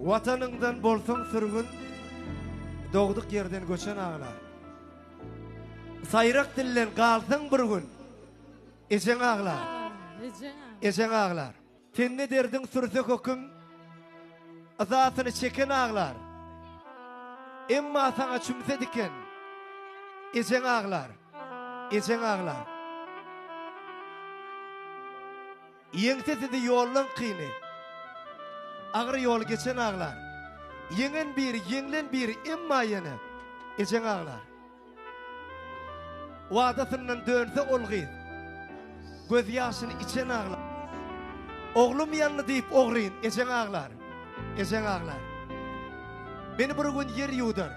Watanından bolsaň sürgün, dogduk yerden göçen ağlar. Sayrak dillen galsaň bir gün, ejen ağlar. Ejen ağlar. Tenne derdin sürse höküm, azasyny çeken ağlar. Emma saňa çümse diken, ejen ağlar. Ejen ağlar. Ýeňse sizi ýoldan kyny. Agry ýol geçen ağlar. Ýeňen bir, ýeňlen bir emma ýene ejen ağlar. Wadasynyň dönse olgy. Göz ýaşyny içen ağlar. Oglum ýanly diýip ogryň ejen ağlar. Ejen ağlar. Beni bir gün yer ýuwdur.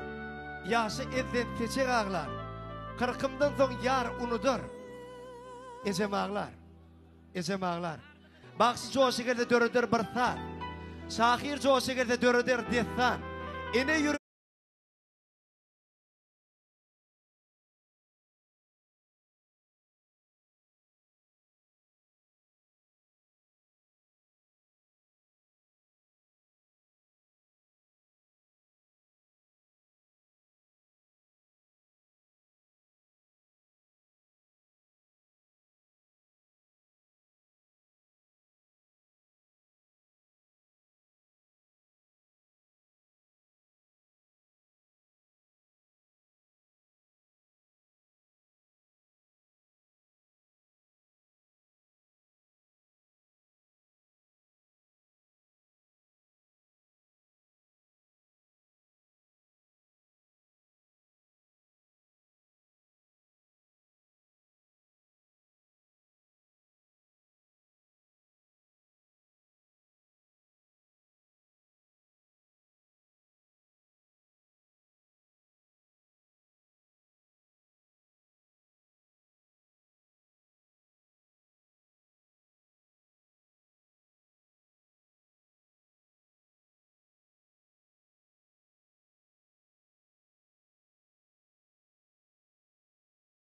Ýaşy ezden keçek ağlar. Kırkımdan soň ýar unudur. Ejem ağlar. Ejem ağlar. Bakşy joşygerde döreder bir saat. Şahir joşygerde döreder desan. Ene